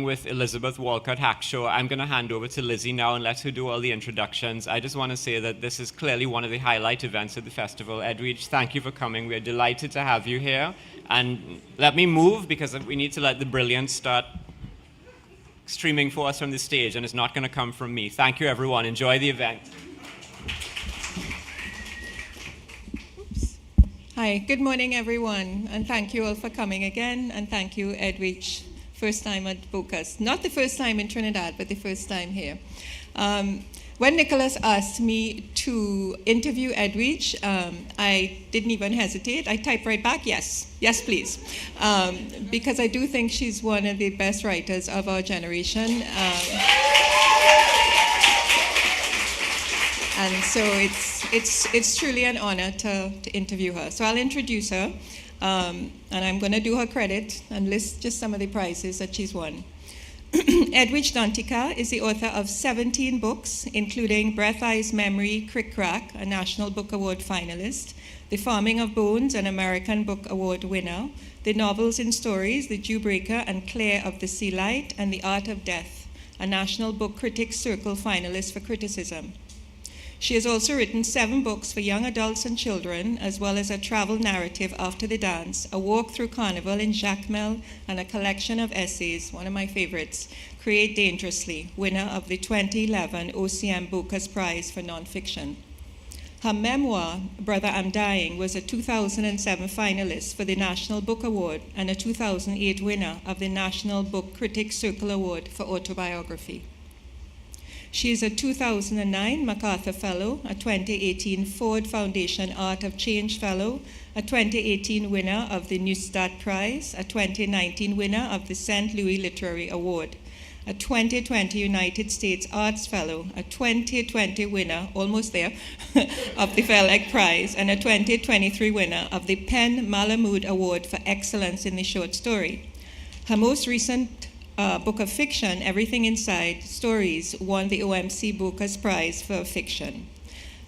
with Elizabeth Walcott-Hackshaw. I'm going to hand over to Lizzie now and let her do all the introductions. I just want to say that this is clearly one of the highlight events of the festival. Edwidge, thank you for coming. We're delighted to have you here. And let me move because we need to let the brilliance start streaming for us from the stage, and it's not going to come from me. Thank you, everyone. Enjoy the event. Hi, good morning, everyone, and thank you all for coming again, and thank you, Edwidge. First time at Bocas. Not the first time in Trinidad, but the first time here. When Nicholas asked me to interview Edwidge, I didn't even hesitate. I typed right back, yes, please. Because I do think she's one of the best writers of our generation. And so it's truly an honor to interview her. So I'll introduce her. And I'm going to do her credit and list just some of the prizes that she's won. Edwidge Danticat is the author of 17 books, including Breath, Eyes, Memory, Crick Crack, a National Book Award finalist, The Farming of Bones, an American Book Award winner, the novels and stories, The Jewbreaker and Claire of the Sea Light, and The Art of Death, a National Book Critics Circle finalist for criticism. She has also written 7 books for young adults and children, as well as a travel narrative, After the Dance, A Walk Through Carnival in Jacmel, and a collection of essays, one of my favorites, Create Dangerously, winner of the 2011 OCM Bocas Prize for Nonfiction. Her memoir, Brother I'm Dying, was a 2007 finalist for the National Book Award and a 2008 winner of the National Book Critics Circle Award for autobiography. She is a 2009 MacArthur Fellow, a 2018 Ford Foundation Art of Change Fellow, a 2018 winner of the Neustadt Prize, a 2019 winner of the St. Louis Literary Award, a 2020 United States Arts Fellow, a 2020 winner, almost there, of the Felleck Prize, and a 2023 winner of the Penn Malamud Award for Excellence in the Short Story. Her most recent book of fiction, Everything Inside Stories, won the OMC Bocas Prize for Fiction,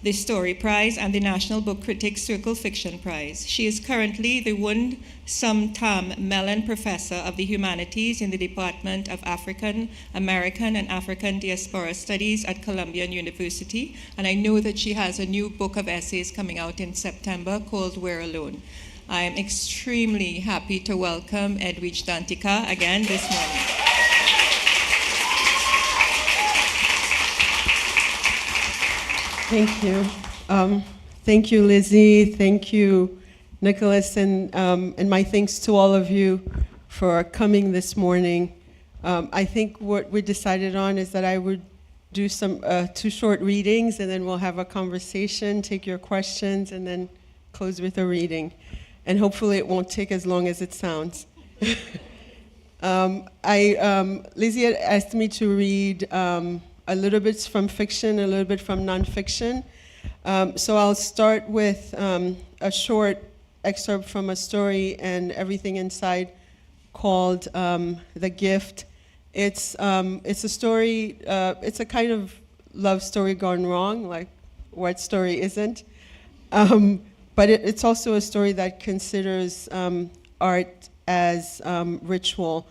the Story Prize, and the National Book Critics Circle Fiction Prize. She is currently the Wund Sum Tam Mellon Professor of the Humanities in the Department of African American and African Diaspora Studies at Columbia University, and I know that she has a new book of essays coming out in September called We're Alone. I am extremely happy to welcome Edwidge Danticat again this morning. Thank you. Thank you, Lizzie. Thank you, Nicholas, and my thanks to all of you for coming this morning. I think what we decided on is that I would do some 2 short readings, and then we'll have a conversation, take your questions, and then close with a reading. And hopefully it won't take as long as it sounds. Lizzie had asked me to read a little bit from fiction, a little bit from nonfiction. So I'll start with a short excerpt from a story and Everything Inside called The Gift. It's a story, it's a kind of love story gone wrong, like what story isn't? But it's also a story that considers art as ritual.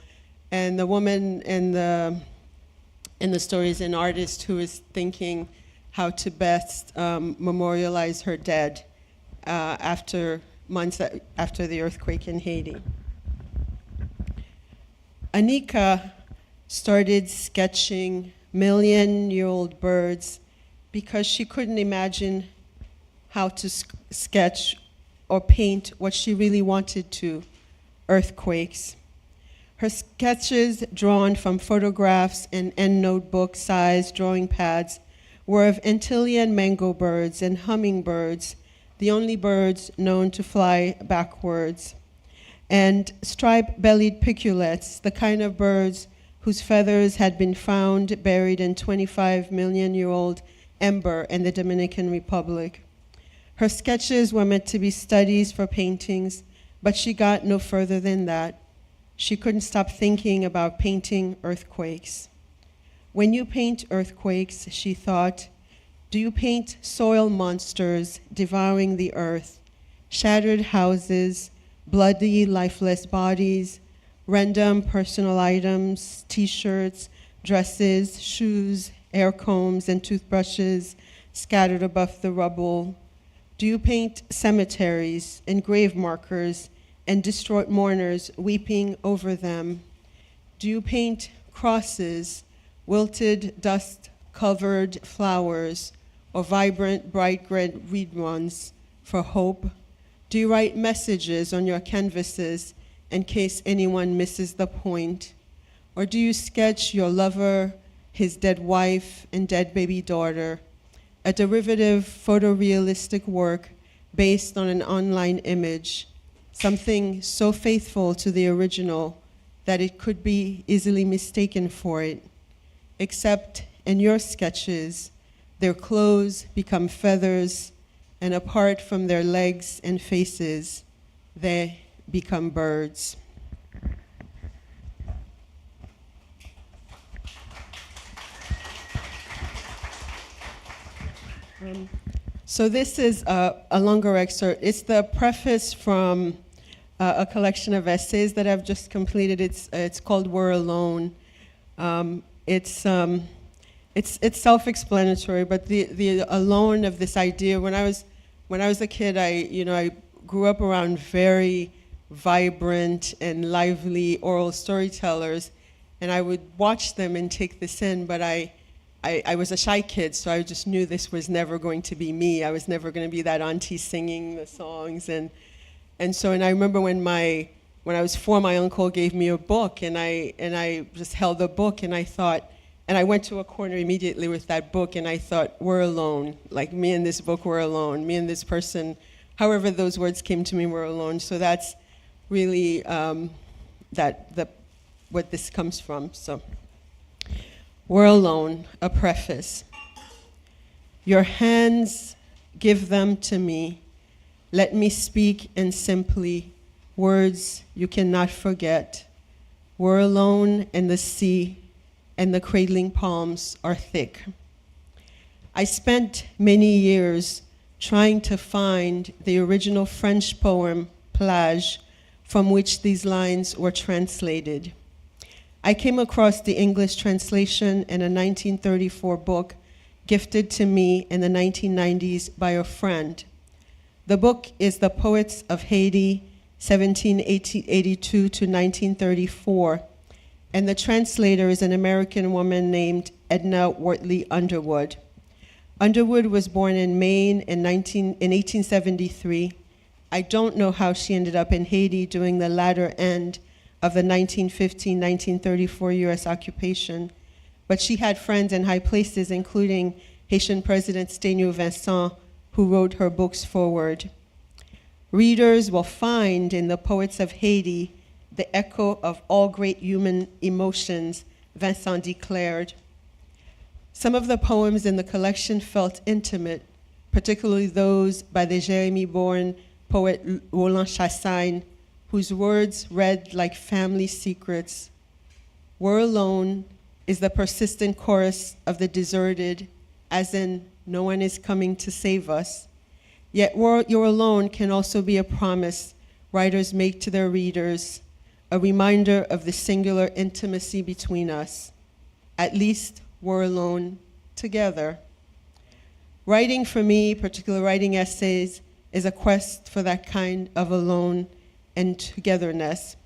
And the woman in the story is an artist who is thinking how to best memorialize her dead months after the earthquake in Haiti. Anika started sketching million-year-old birds because she couldn't imagine how to sketch or paint what she really wanted to, earthquakes. Her sketches, drawn from photographs and EndNote-book-sized drawing pads, were of Antillean mango birds and hummingbirds, the only birds known to fly backwards, and stripe-bellied piculets, the kind of birds whose feathers had been found buried in 25-million-year-old ember in the Dominican Republic. Her sketches were meant to be studies for paintings, but she got no further than that. She couldn't stop thinking about painting earthquakes. When you paint earthquakes, she thought, do you paint soil monsters devouring the earth, shattered houses, bloody, lifeless bodies, random personal items, t-shirts, dresses, shoes, hair combs, and toothbrushes scattered above the rubble? Do you paint cemeteries and grave markers and distraught mourners weeping over them? Do you paint crosses, wilted, dust-covered flowers, or vibrant, bright red reed ones for hope? Do you write messages on your canvases in case anyone misses the point? Or do you sketch your lover, his dead wife, and dead baby daughter, a derivative photorealistic work based on an online image, something so faithful to the original that it could be easily mistaken for it, except in your sketches, their clothes become feathers, and apart from their legs and faces, they become birds. So this is a longer excerpt. It's the preface from a collection of essays that I've just completed. It's called "We're Alone." It's self-explanatory, but the alone of this idea. When I was a kid, I grew up around very vibrant and lively oral storytellers, and I would watch them and take this in. But I was a shy kid, so I just knew this was never going to be me. I was never going to be that auntie singing the songs, and I remember when I was 4, my uncle gave me a book, and I just held the book, and I thought, and I went to a corner immediately with that book, and I thought, we're alone. Like, me and this book, we're alone. Me and this person, however those words came to me, we're alone. So that's really what this comes from. So. We're alone, a preface. Your hands, give them to me. Let me speak in simply words you cannot forget. We're alone in the sea, and the cradling palms are thick. I spent many years trying to find the original French poem, Plage, from which these lines were translated. I came across the English translation in a 1934 book gifted to me in the 1990s by a friend. The book is The Poets of Haiti, 1782 to 1934, and the translator is an American woman named Edna Wortley Underwood. Underwood was born in Maine in 1873. I don't know how she ended up in Haiti during the latter end of the 1915-1934 U.S. occupation, but she had friends in high places, including Haitian President Sténio Vincent, who wrote her book's foreword. Readers will find in the Poets of Haiti the echo of all great human emotions, Vincent declared. Some of the poems in the collection felt intimate, particularly those by the Jérémie-born poet Roland Chassagne, whose words read like family secrets. We're alone is the persistent chorus of the deserted, as in, no one is coming to save us. Yet you're alone can also be a promise writers make to their readers, a reminder of the singular intimacy between us. At least we're alone together. Writing for me, particularly writing essays, is a quest for that kind of alone and togetherness.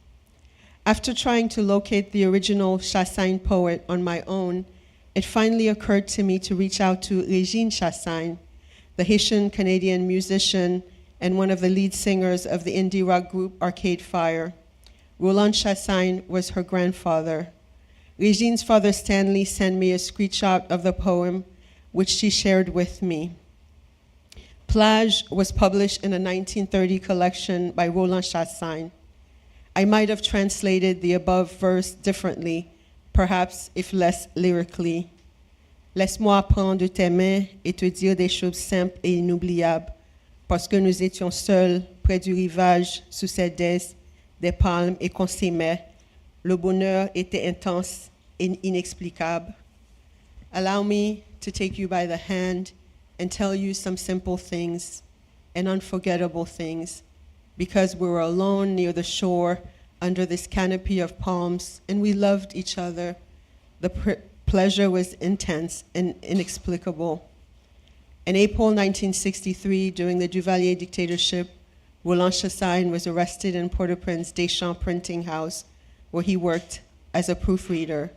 After trying to locate the original Chassagne poet on my own, it finally occurred to me to reach out to Régine Chassagne, the Haitian-Canadian musician and one of the lead singers of the indie rock group Arcade Fire. Roland Chassagne was her grandfather. Régine's father Stanley sent me a screenshot of the poem, which she shared with me. Plage was published in a 1930 collection by Roland Chassagne. I might have translated the above verse differently, perhaps if less lyrically. Laisse-moi prendre de tes mains et te dire des choses simples et inoubliables, parce que nous étions seuls près du rivage sous ces des palmes et qu'on s'aimait. Le bonheur était intense et inexplicable. Allow me to take you by the hand and tell you some simple things and unforgettable things, because we were alone near the shore under this canopy of palms, and we loved each other. The pleasure was intense and inexplicable. In April 1963, during the Duvalier dictatorship, Roland Chassagne was arrested in Port-au-Prince Deschamps Printing House, where he worked as a proofreader.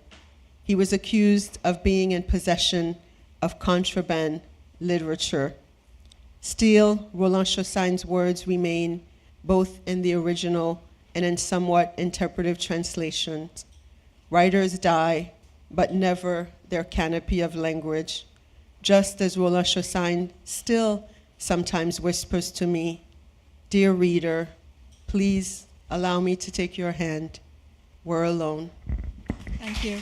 He was accused of being in possession of contraband literature. Still, Roland Chassagne's words remain both in the original and in somewhat interpretive translations. Writers die, but never their canopy of language, just as Roland Chassagne still sometimes whispers to me, "Dear reader, please allow me to take your hand. We're alone." Thank you.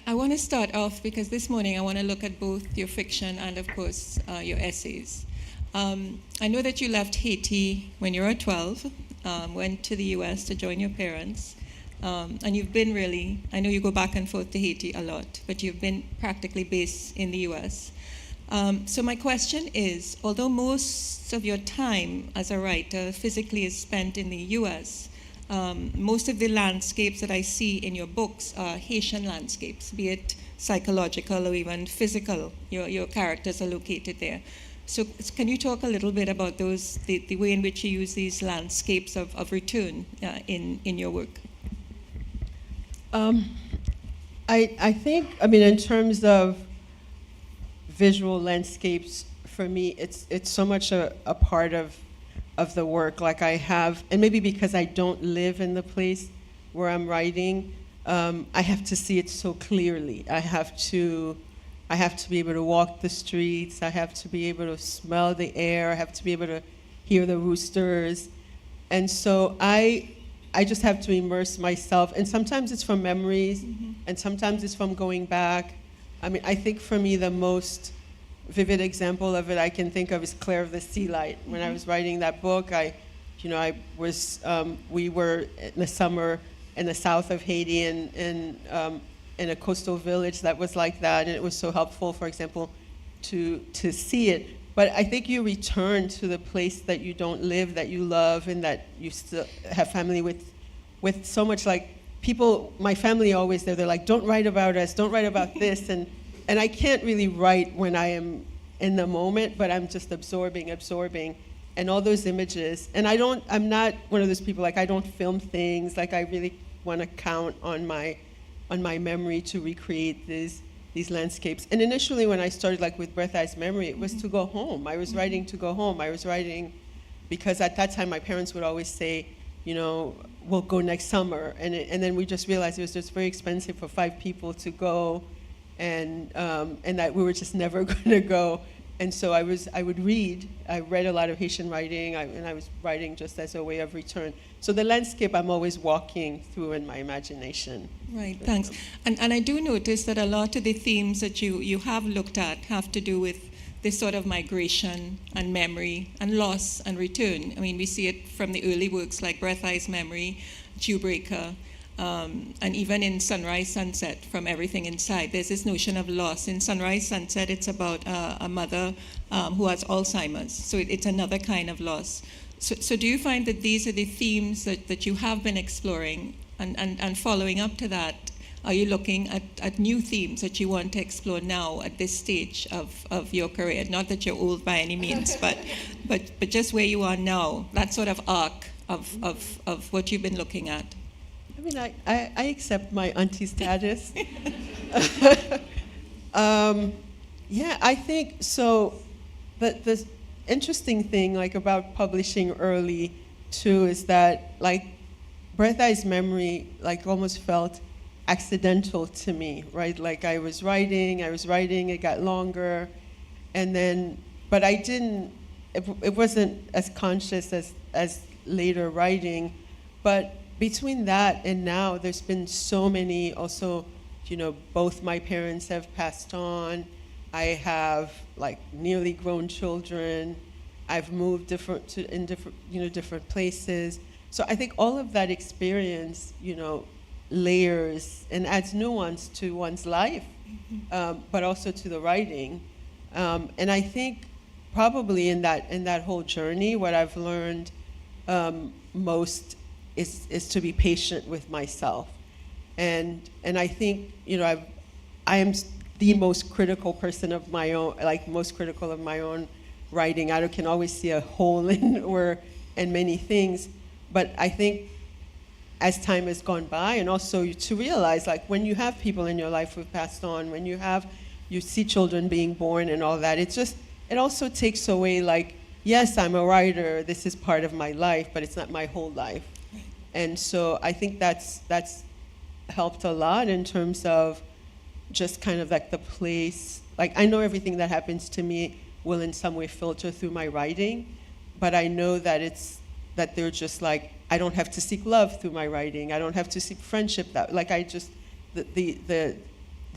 I want to start off because this morning I want to look at both your fiction and, of course, your essays. I know that you left Haiti when you were 12, went to the US to join your parents, and you've been really, I know you go back and forth to Haiti a lot, but you've been practically based in the US. So my question is, although most of your time as a writer physically is spent in the US, most of the landscapes that I see in your books are Haitian landscapes, be it psychological or even physical. Your characters are located there. So can you talk a little bit about those, the way in which you use these landscapes of return in your work? I think, in terms of visual landscapes, for me, it's so much a part of the work. Like I have, and maybe because I don't live in the place where I'm writing, I have to see it so clearly. I have to be able to walk the streets. I have to be able to smell the air. I have to be able to hear the roosters. And so I just have to immerse myself. And sometimes it's from memories, and sometimes it's from going back. I think for me the most vivid example of it I can think of is Claire of the Sea Light. When I was writing that book, we were in the summer in the south of Haiti in a coastal village that was like that, and it was so helpful, for example, to see it. But I think you return to the place that you don't live, that you love, and that you still have family with so much, like, people, my family always, they're like, don't write about us, don't write about this, and I can't really write when I am in the moment, but I'm just absorbing, and all those images. And I'm not one of those people, like, I don't film things, like, I really want to count on my memory to recreate these landscapes. And initially when I started, like, with Breath Eyes Memory, it was to go home. I was writing to go home. I was writing because at that time my parents would always say, we'll go next summer. And then we just realized it was just very expensive for 5 people to go, and that we were just never going to go. And so I would read. I read a lot of Haitian writing, and I was writing just as a way of return. So the landscape I'm always walking through in my imagination. Right, thanks. And I do notice that a lot of the themes that you have looked at have to do with this sort of migration and memory and loss and return. We see it from the early works like Breath, Eyes, Memory, Jewbreaker, and even in Sunrise, Sunset, From Everything Inside, there's this notion of loss. In Sunrise, Sunset, it's about a mother who has Alzheimer's, so it's another kind of loss. So do you find that these are the themes that you have been exploring, and following up to that, are you looking at new themes that you want to explore now at this stage of your career? Not that you're old by any means, but just where you are now, that sort of arc of what you've been looking at. I accept my auntie status. I think so. The interesting thing, like, about publishing early too, is that, like, Breath Eyes Memory, like, almost felt accidental to me, right? Like, I was writing, it got longer, and then, but I didn't. It wasn't as conscious as later writing, but between that and now, there's been so many. Also, both my parents have passed on. I have, like, nearly grown children. I've moved different places. So I think all of that experience, layers and adds nuance to one's life, but also to the writing. And I think probably in that whole journey, what I've learned most is to be patient with myself. And I think, I am the most critical person of my own, like most critical of my own writing. I can always see a hole in many things. But I think as time has gone by, and also to realize, like, when you have people in your life who've passed on, when you see children being born and all that, it also takes away, like, yes, I'm a writer, this is part of my life, but it's not my whole life. And so I think that's helped a lot in terms of just kind of like the place. Like, I know everything that happens to me will in some way filter through my writing, but I know that they're just like, I don't have to seek love through my writing. I don't have to seek friendship. The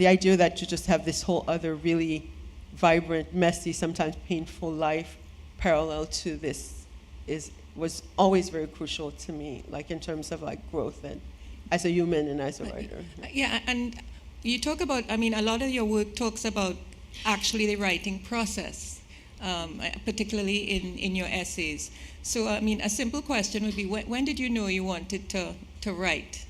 idea that you just have this whole other really vibrant, messy, sometimes painful life parallel to this was always very crucial to me, like in terms of like growth and as a human and as a writer. Yeah, and you talk about, a lot of your work talks about actually the writing process, particularly in your essays. So, a simple question would be, when did you know you wanted to write?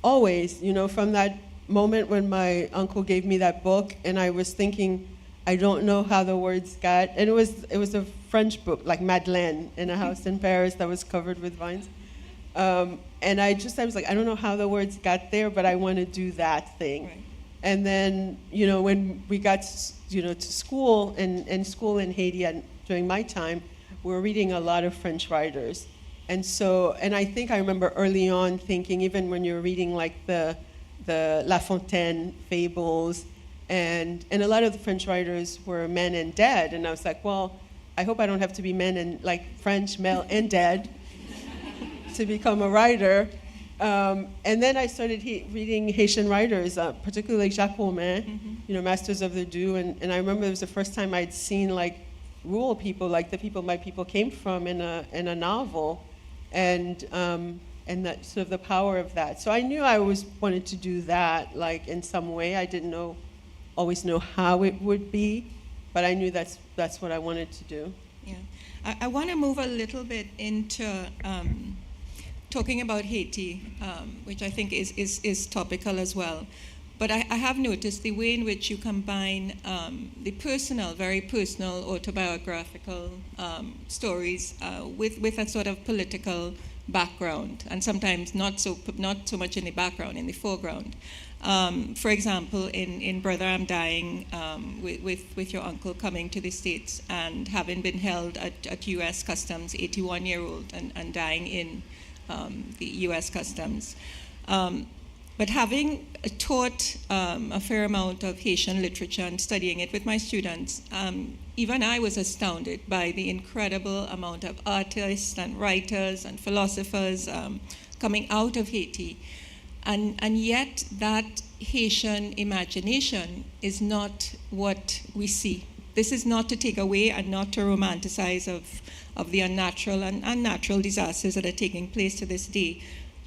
Always, from that moment when my uncle gave me that book, and I was thinking, I don't know how the words got, and it was a French book, like Madeleine, in a house in Paris that was covered with vines. And I was like, I don't know how the words got there, but I want to do that thing. Right. And then, when we got, to school, and school in Haiti during my time, we were reading a lot of French writers. And I think I remember early on thinking, even when you were reading like the La Fontaine fables, and a lot of the French writers were men and dead. And I was like, well, I hope I don't have to be men and like French, male and dead to become a writer. And then I started reading Haitian writers, particularly like Jacques Romain, Masters of the Dew. And I remember it was the first time I'd seen like rural people, like the people my people came from in a novel, and that sort of the power of that. So I knew I always wanted to do that, like in some way. I didn't always know how it would be, but I knew that's what I wanted to do. Yeah, I want to move a little bit into talking about Haiti, which I think is topical as well. But I have noticed the way in which you combine the very personal autobiographical stories with a sort of political background, and sometimes not so much in the background, in the foreground. For example, in Brother, I'm Dying, with your uncle coming to the States and having been held at U.S. Customs, 81-year-old, and dying in the U.S. Customs. But having taught a fair amount of Haitian literature and studying it with my students, even I was astounded by the incredible amount of artists and writers and philosophers coming out of Haiti. And yet that Haitian imagination is not what we see. This is not to take away and not to romanticize of the unnatural and unnatural disasters that are taking place to this day.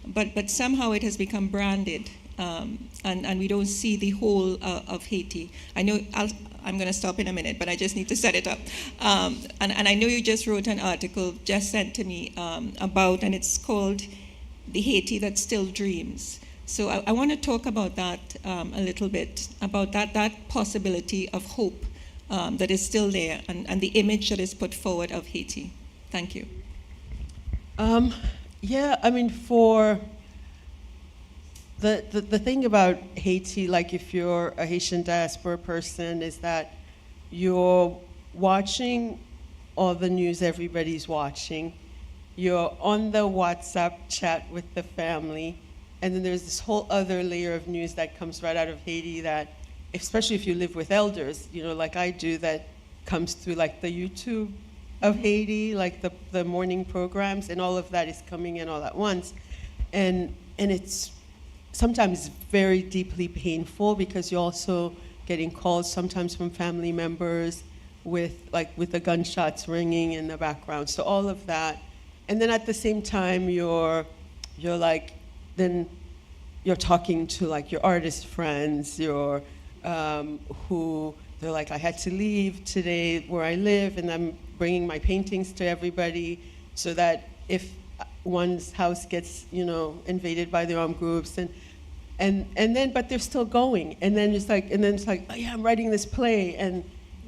But somehow it has become branded, and we don't see the whole of Haiti. I know I'm going to stop in a minute, but I just need to set it up. And I know you just wrote an article just sent to me about, and it's called "The Haiti That Still Dreams." So I want to talk about that a little bit, about that possibility of hope that is still there, and the image that is put forward of Haiti. Thank you. Yeah, for the thing about Haiti, like if you're a Haitian diaspora person, is that you're watching all the news everybody's watching. You're on the WhatsApp chat with the family, and then there's this whole other layer of news that comes right out of Haiti that, especially if you live with elders, like I do, that comes through like the YouTube of Haiti, like the morning programs, and all of that is coming in all at once. And it's sometimes very deeply painful because you're also getting calls sometimes from family members with the gunshots ringing in the background. So all of that. And then at the same time you're talking to like your artist friends, your who they're like, I had to leave today where I live, and I'm bringing my paintings to everybody so that if one's house gets, invaded by the armed groups, and then, but they're still going, and then it's like, oh yeah, I'm writing this play, and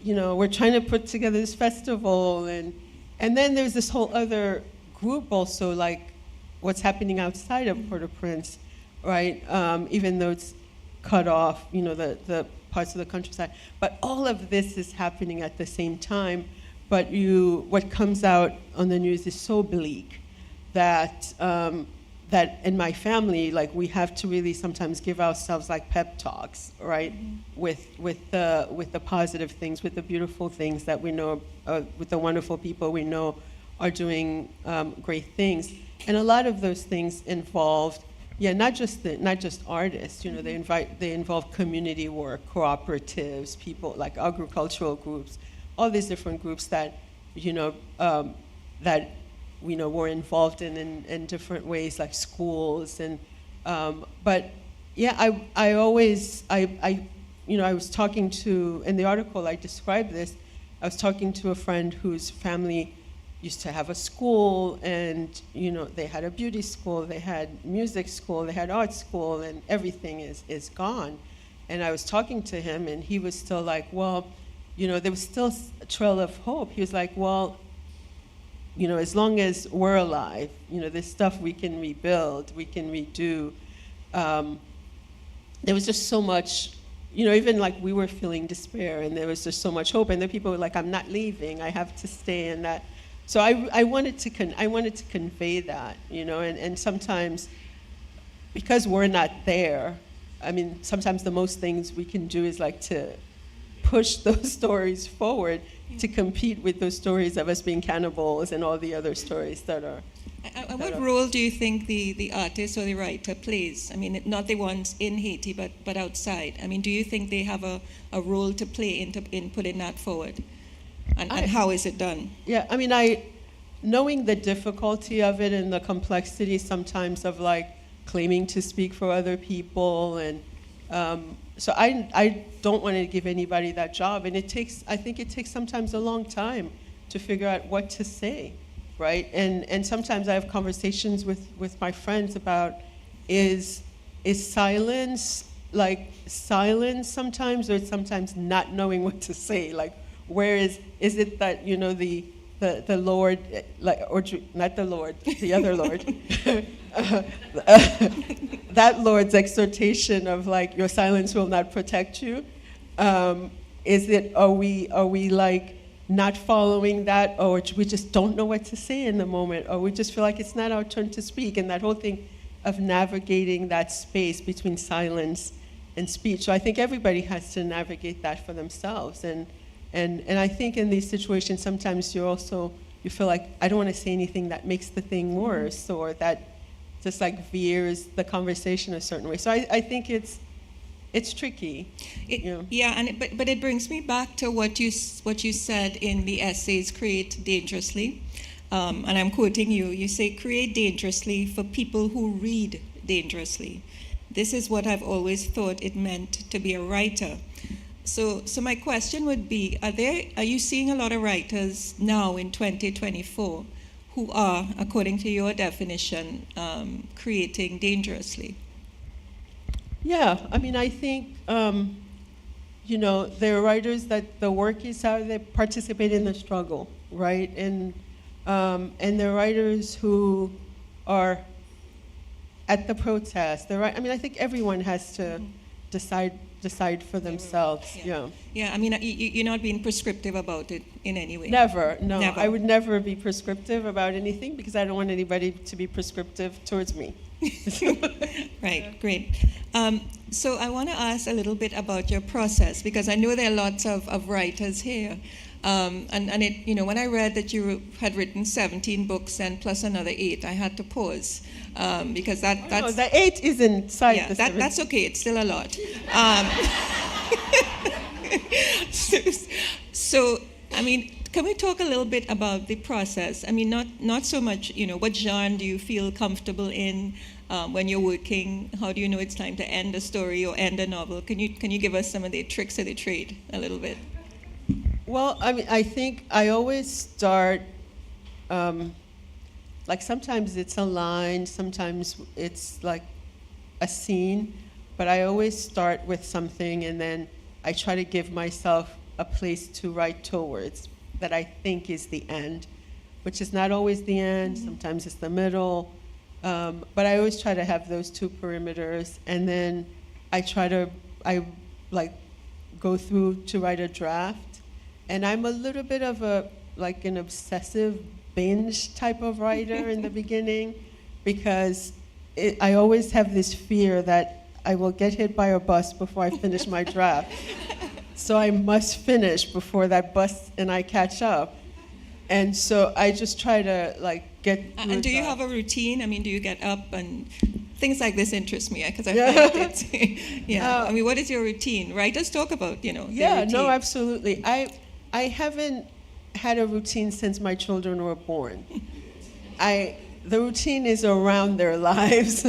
we're trying to put together this festival, and then there's this whole other group also, like what's happening outside of Port-au-Prince, right? Even though it's cut off, the parts of the countryside. But all of this is happening at the same time. But what comes out on the news is so bleak that that in my family, like, we have to really sometimes give ourselves like pep talks, right? With the positive things, with the beautiful things that we know, with the wonderful people we know are doing great things. And a lot of those things involved, not just artists. They involve community work, cooperatives, people like agricultural groups, all these different groups that were involved in different ways, like schools. And but yeah, I was talking to, in the article I described this, I was talking to a friend whose family used to have a school, and they had a beauty school, they had music school, they had art school, and everything is gone. And I was talking to him, and he was still like, well, there was still a trail of hope. He was like, well, as long as we're alive, there's stuff we can rebuild, we can redo. There was just so much, even like we were feeling despair, and there was just so much hope, and then people were like, I'm not leaving, I have to stay, and that. So I wanted to convey that, and sometimes, because we're not there, I mean, sometimes the most things we can do is like to push those stories forward, to compete with those stories of us being cannibals and all the other stories that are. What role do you think the artist or the writer plays? I mean, not the ones in Haiti, but outside. I mean, do you think they have a role to play in putting that forward? And how is it done? Yeah, I mean, knowing the difficulty of it and the complexity sometimes of like claiming to speak for other people, and so I don't want to give anybody that job, and I think it takes sometimes a long time to figure out what to say, right? And sometimes I have conversations with my friends about is silence like silence sometimes, or sometimes not knowing what to say, like. Where is it that the Lord, like, or not the Lord, the other Lord, that Lord's exhortation of like, your silence will not protect you? Are we like not following that, or we just don't know what to say in the moment, or we just feel like it's not our turn to speak, and that whole thing of navigating that space between silence and speech. So I think everybody has to navigate that for themselves. And I think in these situations, sometimes you feel like, I don't want to say anything that makes the thing worse, or that just like veers the conversation a certain way. So I think it's tricky. Yeah, but it brings me back to what you said in the essays, Create Dangerously. And I'm quoting you. You say, create dangerously for people who read dangerously. This is what I've always thought it meant to be a writer. So my question would be, are you seeing a lot of writers now in 2024 who are, according to your definition, creating dangerously? Yeah, I mean, I think, there are writers that the work is how they participate in the struggle, right? And there are writers who are at the protest. I mean, I think everyone has to decide for themselves. Yeah. I mean, you're not being prescriptive about it in any way. Never. No. Never. I would never be prescriptive about anything, because I don't want anybody to be prescriptive towards me. Right. Great. So I want to ask a little bit about your process, because I know there are lots of writers here. And it, when I read that you had written 17 books and plus another 8, I had to pause, because that's... No, the 8 is inside the 17. That's okay. It's still a lot. So, I mean, can we talk a little bit about the process? I mean, not so much, what genre do you feel comfortable in when you're working? How do you know it's time to end a story or end a novel? Can you give us some of the tricks of the trade a little bit? Well, I mean, I think I always start, like sometimes it's a line, sometimes it's like a scene, but I always start with something and then I try to give myself a place to write towards that I think is the end, which is not always the end, sometimes it's the middle, but I always try to have those two perimeters, and then I go through to write a draft, and I'm a little bit of an obsessive binge type of writer in the beginning, because I always have this fear that I will get hit by a bus before I finish my draft. So I must finish before that bus and I catch up. And so I just try to get through. And do you have a routine? I mean, do you get up and things like this interest me because I find it. I mean, what is your routine? Writers talk about, the routine. No, absolutely. I haven't had a routine since my children were born. The routine is around their lives.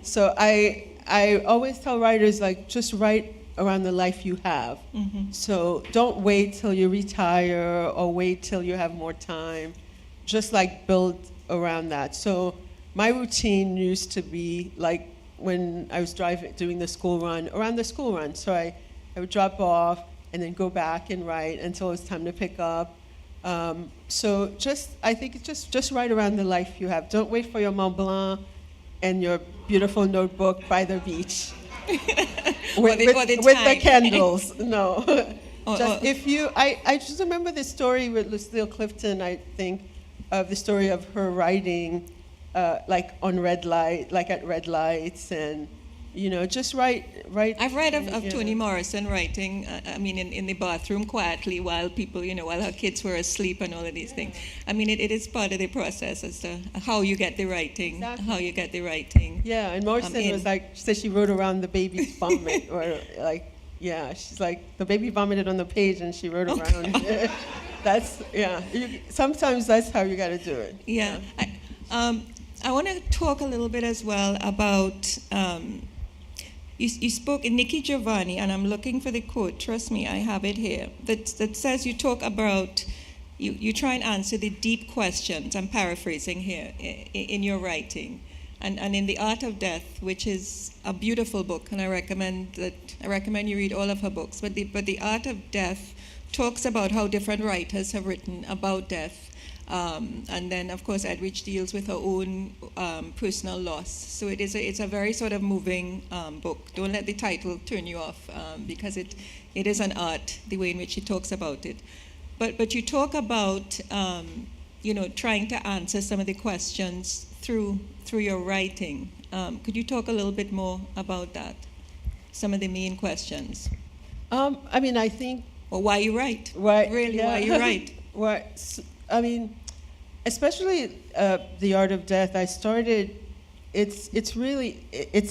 So I always tell writers, just write around the life you have. Mm-hmm. So don't wait till you retire or wait till you have more time. Just build around that. So my routine used to be when I was doing the school run, around the school run. So I would drop off and then go back and write until it was time to pick up. So I think it's just write around the life you have. Don't wait for your Mont Blanc and your beautiful notebook by the beach. with the candles. No. I just remember this story with Lucille Clifton, I think, of the story of her writing on red light, at red lights, and just write. I've read of Toni Morrison writing, in the bathroom quietly while people, while her kids were asleep and all of these things. I mean, it is part of the process as to how you get the writing, exactly. how you get the writing. Yeah, and Morrison she said she wrote around the baby's vomit, or she's the baby vomited on the page and she wrote around. Sometimes that's how you got to do it. Yeah. I want to talk a little bit as well about. You spoke in Nikki Giovanni, and I'm looking for the quote. Trust me, I have it here. That says you talk about, you try and answer the deep questions. I'm paraphrasing here in your writing, and in The Art of Death, which is a beautiful book, and I recommend you read all of her books. But the Art of Death talks about how different writers have written about death. And then, of course, Edwidge deals with her own personal loss. So it's a very sort of moving book. Don't let the title turn you off, because it is an art, the way in which she talks about it. But you talk about trying to answer some of the questions through your writing. Could you talk a little bit more about that? Some of the main questions. I think. Or why you write? Right. Really, yeah. Why you write? Right. Especially The Art of Death, I started, it's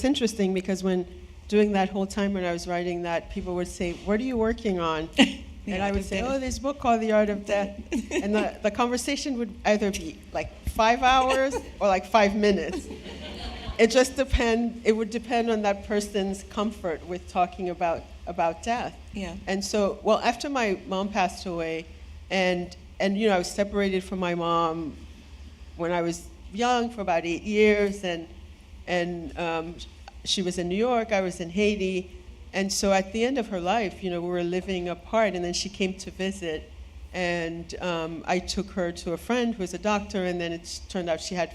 interesting because when doing that whole time when I was writing that, people would say, what are you working on? And I would say, this book called The Art of Death. And the conversation would either be 5 hours or 5 minutes. It would depend on that person's comfort with talking about death. Yeah. And so, after my mom passed away, and I was separated from my mom when I was young for about 8 years, and she was in New York, I was in Haiti, and so at the end of her life, we were living apart, and then she came to visit, and I took her to a friend who was a doctor, and then it turned out she had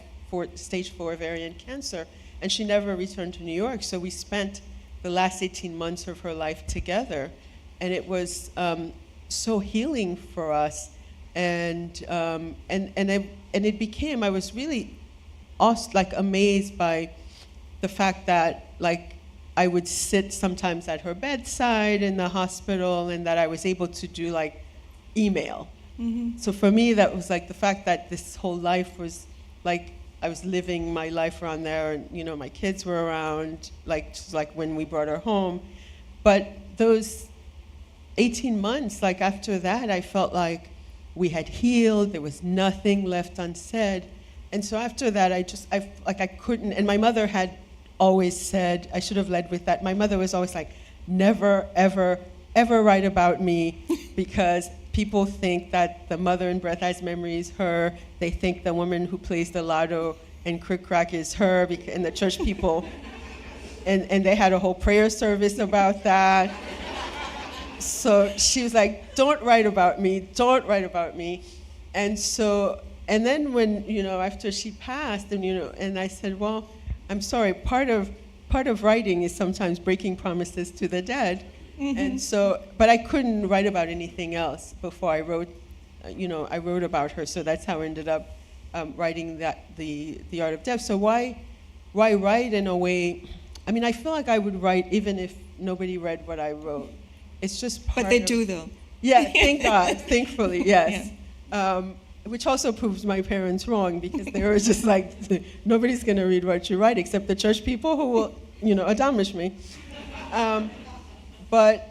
stage 4 ovarian cancer, and she never returned to New York, so we spent the last 18 months of her life together, and it was so healing for us. And it became, I was really amazed by the fact that I would sit sometimes at her bedside in the hospital, and that I was able to do email. Mm-hmm. So for me, that was the fact that this whole life was I was living my life around there, and my kids were around, just when we brought her home. But those 18 months, after that, I felt we had healed. There was nothing left unsaid. And so after that, I couldn't, and my mother had always said, I should have led with that. My mother was always like, never, ever, ever write about me, because people think that the mother in Breath Eyes Memory is her. They think the woman who plays the lotto and Crick Crack is her, and the church people, and they had a whole prayer service about that. So she was like, don't write about me, don't write about me. And then when, after she passed, and I said, well, I'm sorry, part of writing is sometimes breaking promises to the dead. And so, but I couldn't write about anything else before I wrote, I wrote about her. So that's how I ended up writing the Art of Death. So why write in a way? I mean, I feel like I would write even if nobody read what I wrote. It's just part But they do, though. Yeah, thank God, thankfully, yes. Yeah. Which also proves my parents wrong, because they were just like, nobody's going to read what you write except the church people who will, admonish me. But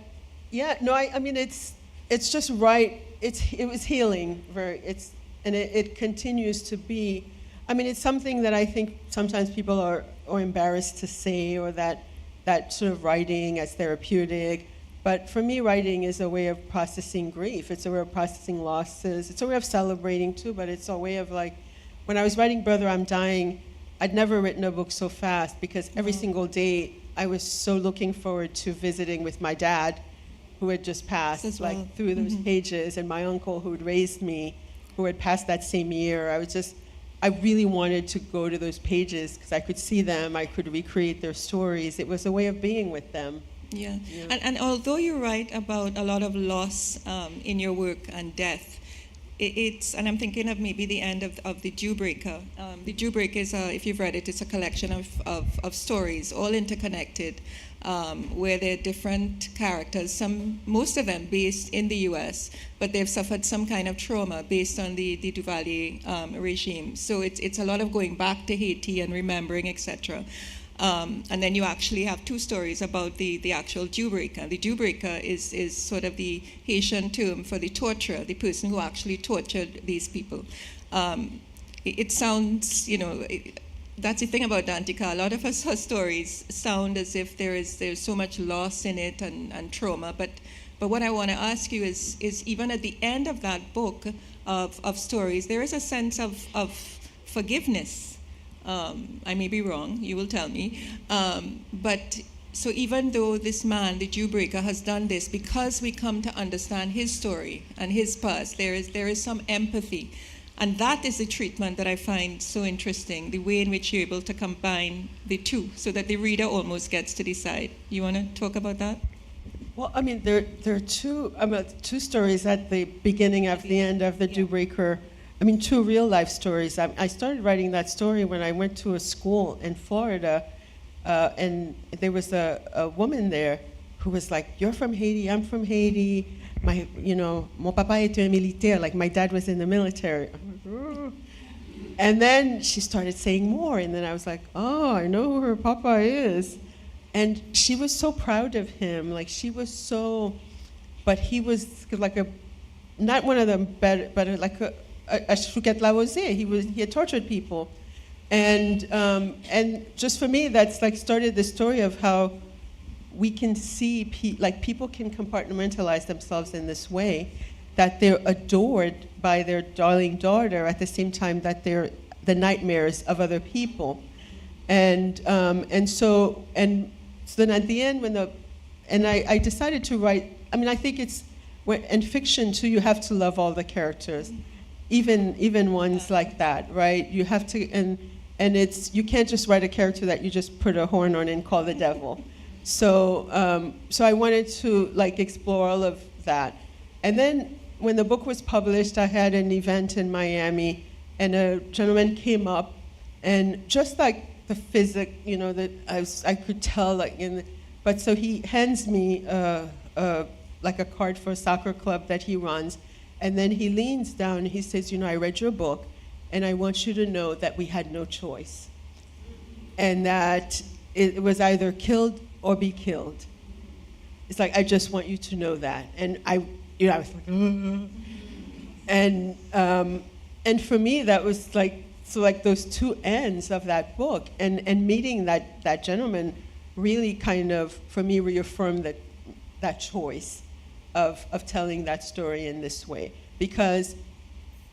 yeah, no, I mean, it's just right. It was healing, and it continues to be. I mean, it's something that I think sometimes people are embarrassed to say, or that sort of writing as therapeutic. But for me, writing is a way of processing grief. It's a way of processing losses. It's a way of celebrating too, but it's a way of when I was writing Brother, I'm Dying, I'd never written a book so fast, because every single day I was so looking forward to visiting with my dad, who had just passed, through those pages, and my uncle who had raised me, who had passed that same year. I really wanted to go to those pages because I could see them, I could recreate their stories. It was a way of being with them. Yeah. And although you write about a lot of loss in your work and death, and I'm thinking of maybe the end of the Jewbreaker. The Jewbreaker is, if you've read it, it's a collection of stories, all interconnected, where there are different characters, most of them based in the U.S., but they've suffered some kind of trauma based on the Duvalier regime. So it's a lot of going back to Haiti and remembering, etc. And then you actually have two stories about the actual Jewbreaker. The Jewbreaker is sort of the Haitian term for the torturer, the person who actually tortured these people. It sounds, that's the thing about Danticat. A lot of her stories sound as if there's so much loss in it and trauma. But what I want to ask you is even at the end of that book of stories, there is a sense of forgiveness. I may be wrong, you will tell me. But so even though this man, the Jewbreaker, has done this, because we come to understand his story and his past, there is some empathy. And that is the treatment that I find so interesting, the way in which you're able to combine the two so that the reader almost gets to decide. You want to talk about that? Well, I mean, there are two stories at the beginning of the end of the Jewbreaker. I mean, two real-life stories. I started writing that story when I went to a school in Florida, and there was a woman there who was like, "You're from Haiti, I'm from Haiti. Mon papa était un militaire," like my dad was in the military. And then she started saying more, and then I was like, oh, I know who her papa is. And she was so proud of him, but he was like not one of them, but like a Chouquette Lavoisier. He had tortured people. And just for me, that's like started the story of how we can see, people can compartmentalize themselves in this way, that they're adored by their darling daughter at the same time that they're the nightmares of other people. And so then at the end, I decided to write, I mean, I think in fiction too, you have to love all the characters, even ones like that, right? You have to, and you can't just write a character that you just put a horn on and call the devil. So I wanted to explore all of that. And then when the book was published, I had an event in Miami, and a gentleman came up, and just like the physics, that I could tell, but so he hands me like a card for a soccer club that he runs, and then he leans down and he says, I read your book, and I want you to know that we had no choice, and that it was either killed or be killed. It's like, I just want you to know that. And I was like, And for me, that was like, so like those two ends of that book, and meeting that gentleman really kind of, for me, reaffirmed that choice of telling that story in this way. Because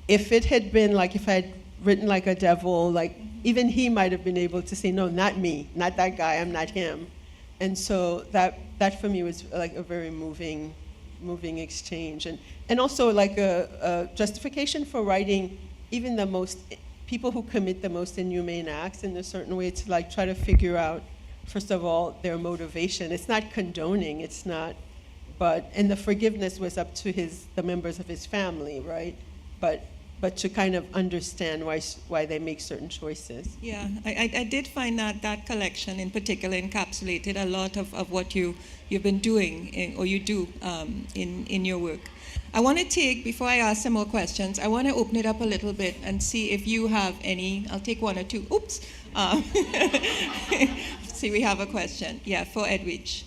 if it had been like, if I had written like a devil, like even he might have been able to say, no, not me, not that guy, I'm not him. And so that for me was like a very moving exchange, and also like a justification for writing even the most, people who commit the most inhumane acts in a certain way, to like try to figure out, first of all, their motivation. It's not condoning, it's not, and the forgiveness was up to the members of his family, right? But to kind of understand why they make certain choices. Yeah, I did find that collection in particular encapsulated a lot of what you've been doing, or you do in your work. I want to take, before I ask some more questions, I want to open it up a little bit and see if you have any. I'll take one or two. Oops. See, we have a question. Yeah, for Edwidge.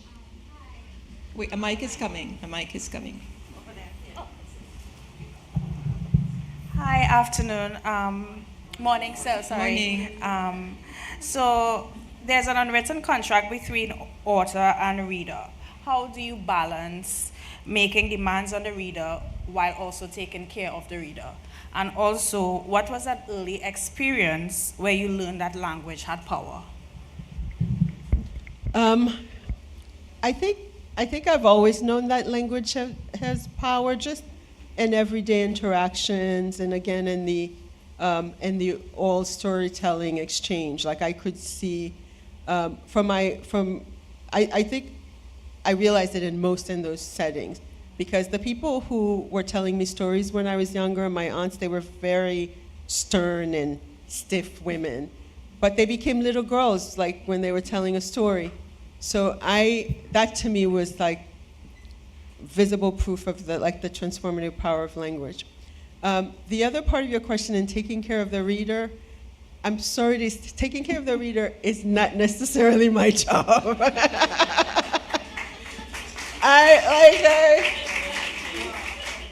Wait, a mic is coming. Hi, afternoon. Morning, sir, sorry. Morning. So there's an unwritten contract between author and reader. How do you balance making demands on the reader while also taking care of the reader? And also, what was that early experience where you learned that language had power? I think I've always known that language has power, just in everyday interactions, and again in the oral storytelling exchange. Like I could see I think I realized it in those settings, because the people who were telling me stories when I was younger, my aunts, they were very stern and stiff women, but they became little girls like when they were telling a story. So that to me was like visible proof of the transformative power of language. The other part of your question, in taking care of the reader, I'm sorry, taking care of the reader is not necessarily my job.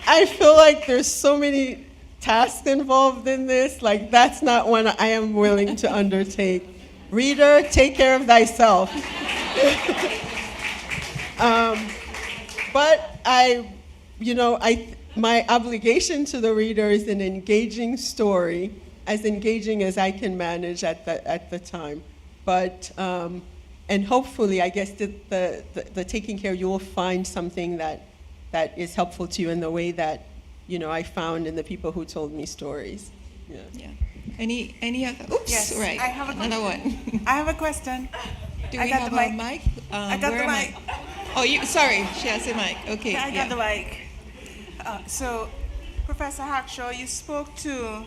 I feel like there's so many tasks involved in this, like that's not one I am willing to undertake. Reader, take care of thyself. But my obligation to the reader is an engaging story, as engaging as I can manage at the time. But and hopefully, I guess the taking care, you will find something that is helpful to you in the way that I found in the people who told me stories. Yeah. Any other? Oops. Yes, Right. I have another one. I have a question. Do I we got have the a mic. mic? I got where the am mic. Oh, sorry. She has a mic. Okay. I got the mic. So, Professor Hackshaw, you spoke to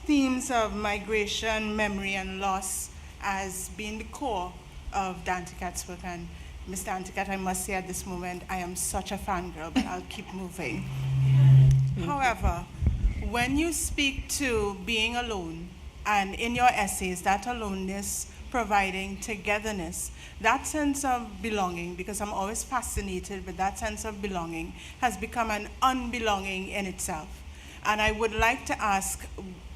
themes of migration, memory, and loss as being the core of Danticat's work. And Ms. Danticat, I must say at this moment, I am such a fangirl, but I'll keep moving. However, when you speak to being alone, and in your essays, that aloneness providing togetherness, that sense of belonging, because I'm always fascinated with that sense of belonging, has become an unbelonging in itself. And I would like to ask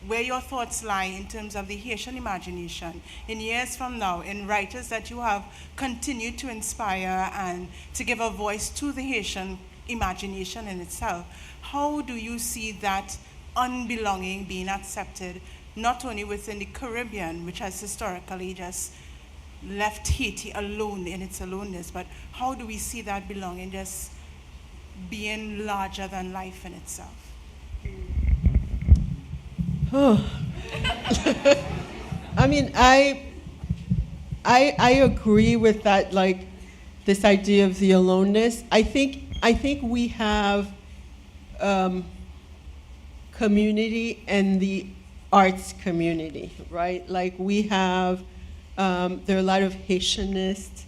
where your thoughts lie in terms of the Haitian imagination in years from now, in writers that you have continued to inspire and to give a voice to the Haitian imagination in itself. How do you see that unbelonging being accepted, not only within the Caribbean, which has historically just left Haiti alone in its aloneness, but how do we see that belonging just being larger than life in itself? Oh. I mean, I agree with that, like this idea of the aloneness. I think we have community and the arts community, right? Like we have, there are a lot of Haitianists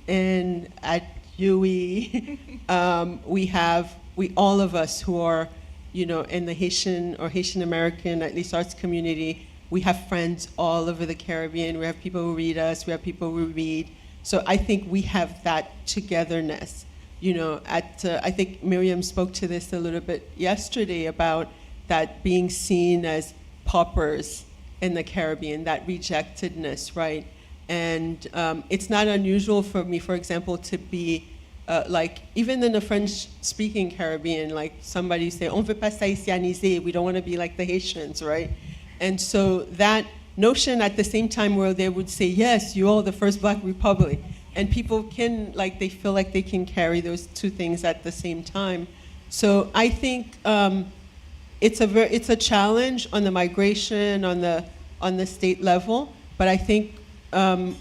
and at UE. All of us who are, in the Haitian or Haitian-American, at least arts community, we have friends all over the Caribbean. We have people who read us, we have people who read. So I think we have that togetherness. I think Miriam spoke to this a little bit yesterday about that being seen as paupers in the Caribbean, that rejectedness, right? And it's not unusual for me, for example, to be like, even in the French-speaking Caribbean, like somebody say, on veut pas haïtianiser, we don't want to be like the Haitians, right? And so that notion at the same time where they would say, yes, you are the first Black Republic, and people can, like, they feel like they can carry those two things at the same time. So I think it's a challenge on the migration, on the state level, but I think I'm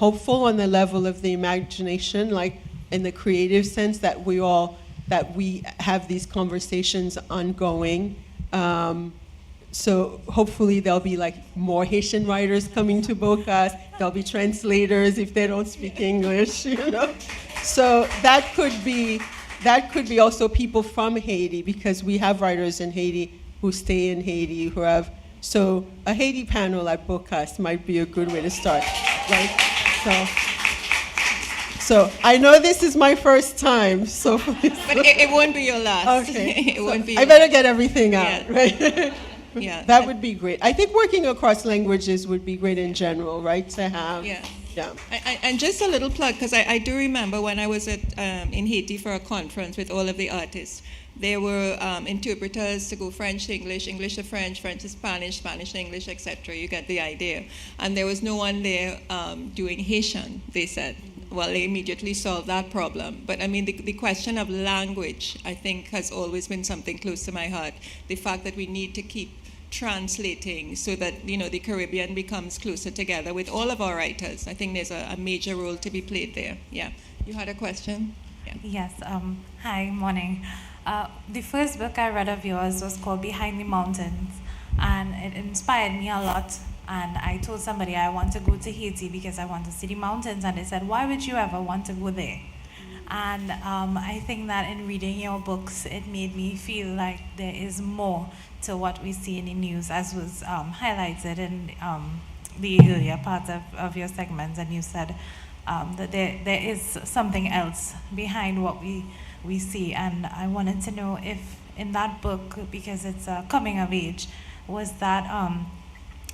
hopeful on the level of the imagination, like in the creative sense that we have these conversations ongoing. So hopefully there'll be like more Haitian writers coming to Bocas. There'll be translators if they don't speak English, you know. So that could be also people from Haiti, because we have writers in Haiti who stay in Haiti, who have. So a Haiti panel at Bocas might be a good way to start, right? So I know this is my first time, so But it won't be your last. Okay. It won't be. I better get everything out, Yeah. right? Yeah. That would be great. I think working across languages would be great in general, right? To have. Yeah. Yeah. And just a little plug, because I do remember when I was in Haiti for a conference with all of the artists, there were interpreters to go French to English, English to French, French to Spanish, Spanish to English, etc. You get the idea. And there was no one there doing Haitian, they said. Well, they immediately solved that problem. But I mean, the question of language, I think, has always been something close to my heart. The fact that we need to keep translating so that, you know, the Caribbean becomes closer together with all of our writers. I think there's a major role to be played there. Yeah. You had a question? Yeah. Yes. Hi, morning. The first book I read of yours was called Behind the Mountains, and it inspired me a lot. And I told somebody I want to go to Haiti because I want to see the mountains, and they said, why would you ever want to go there? And I think that in reading your books, it made me feel like there is more to what we see in the news, as was highlighted in the earlier part of your segments. And you said that there is something else behind what we see. And I wanted to know if in that book, because it's a coming of age, was that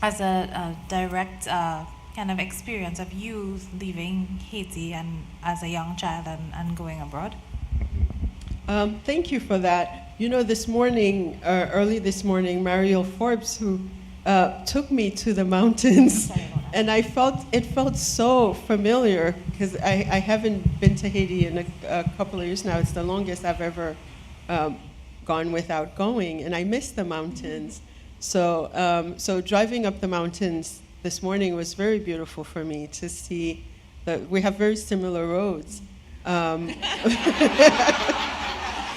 as a direct kind of experience of you leaving Haiti and as a young child and going abroad? Thank you for that. You know, this morning, early this morning, Mariel Forbes, who took me to the mountains, and it felt so familiar, because I haven't been to Haiti in a couple of years now. It's the longest I've ever gone without going, and I miss the mountains. So driving up the mountains this morning was very beautiful for me to see that we have very similar roads.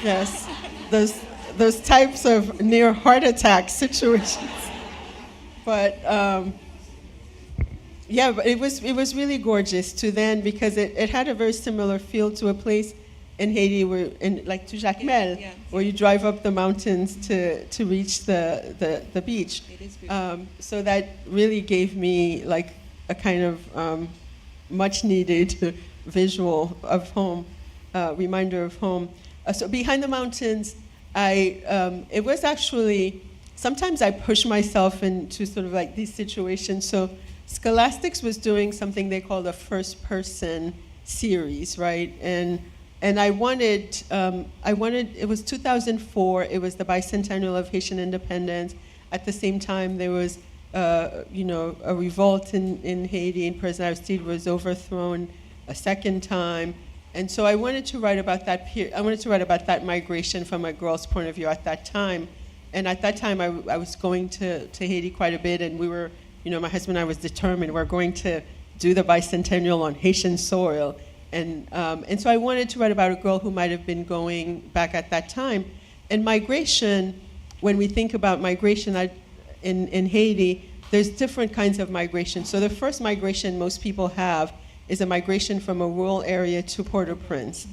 Yes, those types of near heart attack situations. But yeah, but it was really gorgeous to then, because it had a very similar feel to a place in Haiti, where like to Jacmel, Yeah. where you drive up the mountains to reach the beach. It is beautiful. So that really gave me like a kind of much needed visual of home, reminder of home. So Behind the Mountains, it was actually, sometimes I push myself into sort of like these situations. So Scholastics was doing something they called a first person series, right? And I wanted, it was 2004, it was the bicentennial of Haitian independence. At the same time, there was, a revolt in Haiti, and President Aristide was overthrown a second time. And so I wanted to write about that I wanted to write about that migration from a girl's point of view at that time. And at that time, I was going to Haiti quite a bit, and we were, my husband and I was determined we're going to do the bicentennial on Haitian soil. And so I wanted to write about a girl who might have been going back at that time. And migration, when we think about migration in Haiti, there's different kinds of migration. So the first migration most people have is a migration from a rural area to Port-au-Prince.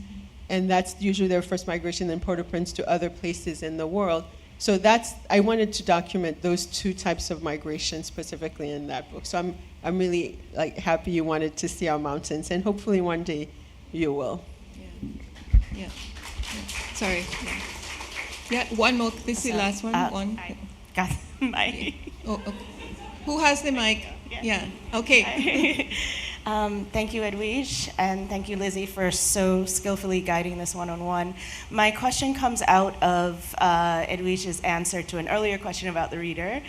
And that's usually their first migration in Port-au-Prince to other places in the world. So I wanted to document those two types of migration specifically in that book. So I'm really happy you wanted to see our mountains, and hopefully one day you will. Yeah. Sorry. Yeah, one more. This is the last one. One. I got my. Oh, okay. Who has the mic? Yeah. Okay. Thank you, Edwidge, and thank you, Lizzie, for so skillfully guiding this one-on-one. My question comes out of Edwidge's answer to an earlier question about the reader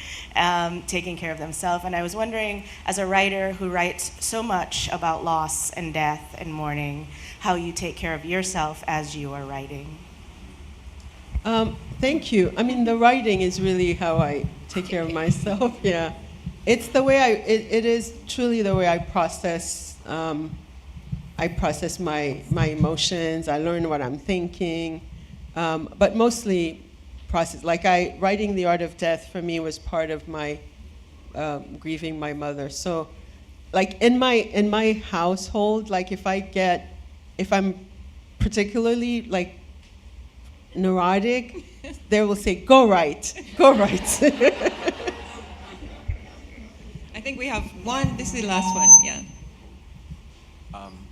taking care of themselves, and I was wondering, as a writer who writes so much about loss and death and mourning, how you take care of yourself as you are writing. Thank you. I mean, the writing is really how I take care of myself. Yeah, it's the way it is truly the way I process. I process my emotions. I learn what I'm thinking, but mostly process. Like writing The Art of Death for me was part of my grieving my mother. So, like in my household, like if I'm particularly like neurotic, they will say, go write. I think we have one. This is the last one. Yeah.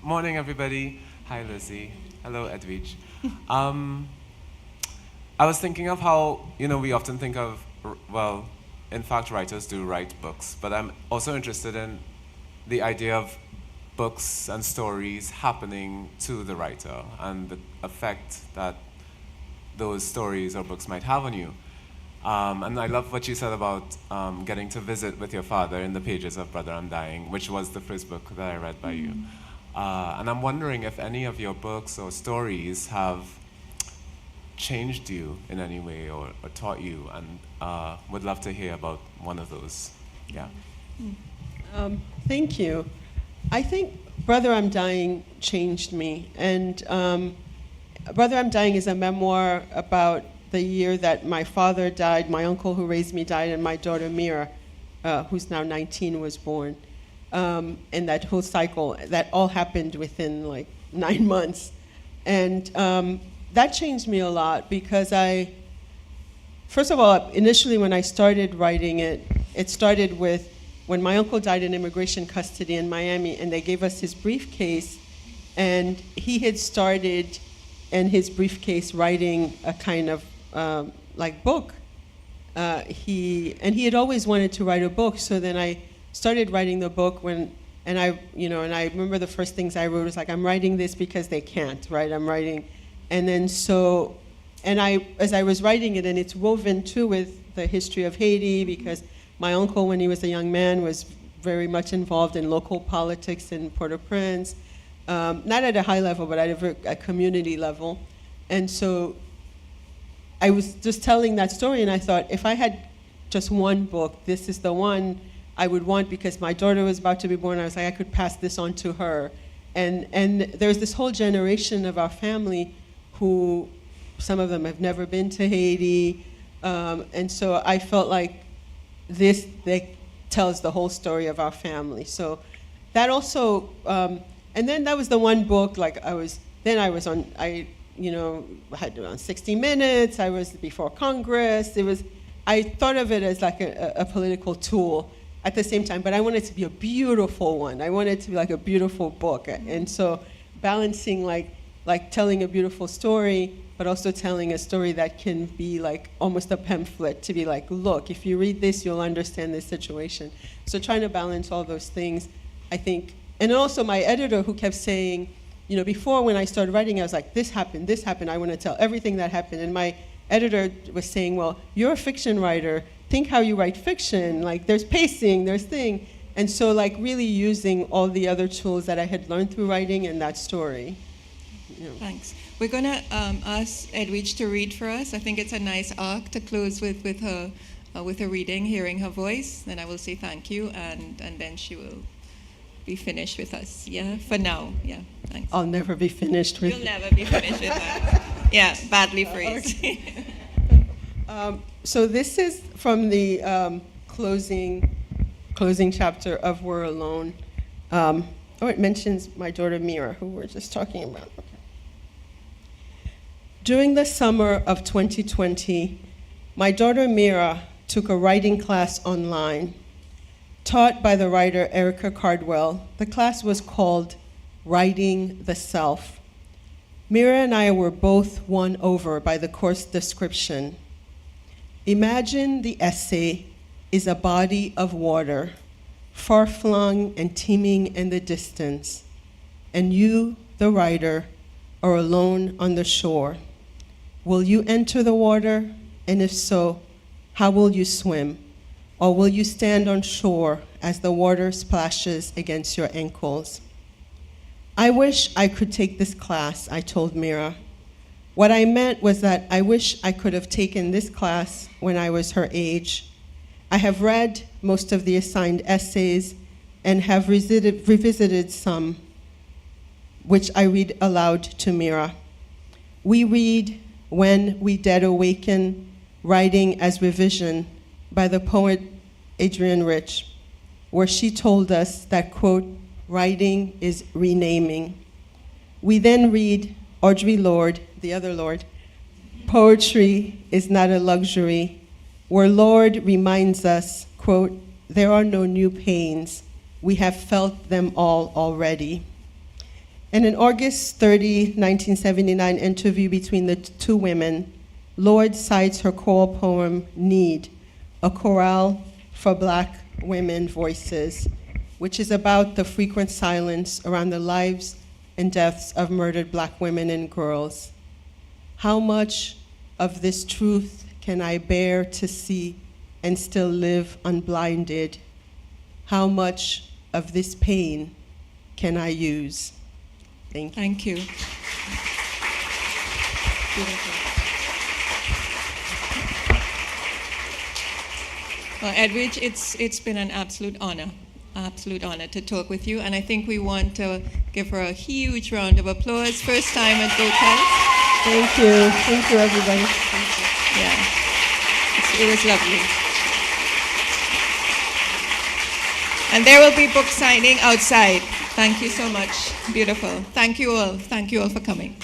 Morning, everybody. Hi, Lizzie. Hello, Edwidge. I was thinking of how, we often think of, well, in fact, writers do write books, but I'm also interested in the idea of books and stories happening to the writer and the effect that those stories or books might have on you. And I love what you said about getting to visit with your father in the pages of Brother, I'm Dying, which was the first book that I read by you. And I'm wondering if any of your books or stories have changed you in any way or taught you, and would love to hear about one of those. Yeah. Thank you. I think Brother, I'm Dying changed me. And Brother, I'm Dying is a memoir about the year that my father died, my uncle who raised me died, and my daughter Mira, who's now 19, was born. And that whole cycle, that all happened within like 9 months. And that changed me a lot because first of all, initially when I started writing it, it started with when my uncle died in immigration custody in Miami, and they gave us his briefcase, and he had started in his briefcase writing a kind of like book. He had always wanted to write a book, so then I started writing the book and I remember the first things I wrote was like, I'm writing this because they can't, right? I'm writing, and then as I was writing it, and it's woven too with the history of Haiti, because my uncle, when he was a young man, was very much involved in local politics in Port-au-Prince, not at a high level, but at a community level. And so I was just telling that story, and I thought, if I had just one book, this is the one I would want, because my daughter was about to be born. I was like, I could pass this on to her. And there's this whole generation of our family who, some of them have never been to Haiti. And so I felt like this tells the whole story of our family. So that also, and then that was the one book, like I had on 60 Minutes, I was before Congress. I thought of it as like a political tool at the same time, but I wanted it to be a beautiful one. I wanted it to be like a beautiful book. And so balancing like telling a beautiful story, but also telling a story that can be like almost a pamphlet, to be like, look, if you read this, you'll understand this situation. So trying to balance all those things, I think. And also my editor, who kept saying, before when I started writing, I was like, this happened, I want to tell everything that happened. And my editor was saying, well, you're a fiction writer, think how you write fiction, like there's pacing, there's thing. And so like really using all the other tools that I had learned through writing in that story. Thanks. We're going to ask Edwidge to read for us. I think it's a nice arc to close with her reading, hearing her voice. Then I will say thank you, and then she will be finished with us. Yeah, for now. Yeah, thanks. I'll never be finished with. You'll never be finished with us. Yeah, badly phrased. Okay. So this is from the closing chapter of We're Alone. It mentions my daughter Mira, who we're just talking about. Okay. During the summer of 2020, my daughter Mira took a writing class online. Taught by the writer Erica Cardwell, the class was called Writing the Self. Mira and I were both won over by the course description. Imagine the essay is a body of water, far-flung and teeming in the distance, and you, the writer, are alone on the shore. Will you enter the water? And if so, how will you swim? Or will you stand on shore as the water splashes against your ankles? I wish I could take this class, I told Mira. What I meant was that I wish I could have taken this class when I was her age. I have read most of the assigned essays and have revisited some, which I read aloud to Mira. We read When We Dead Awaken, writing as revision by the poet Adrienne Rich, where she told us that, quote, writing is renaming. We then read Audre Lorde, the other Lorde, Poetry is Not a Luxury, where Lorde reminds us, quote, there are no new pains. We have felt them all already. In an August 30, 1979 interview between the two women, Lorde cites her choral poem, Need, a chorale for Black women voices, which is about the frequent silence around the lives and deaths of murdered Black women and girls. How much of this truth can I bear to see and still live unblinded? How much of this pain can I use? Thank you. Thank you. Beautiful. Well, Edwidge, it's been an absolute honor to talk with you, and I think we want to give her a huge round of applause. First time at Bocas. Thank you, everybody. Thank you. Yeah, it was lovely. And there will be book signing outside. Thank you so much. Beautiful. Thank you all for coming.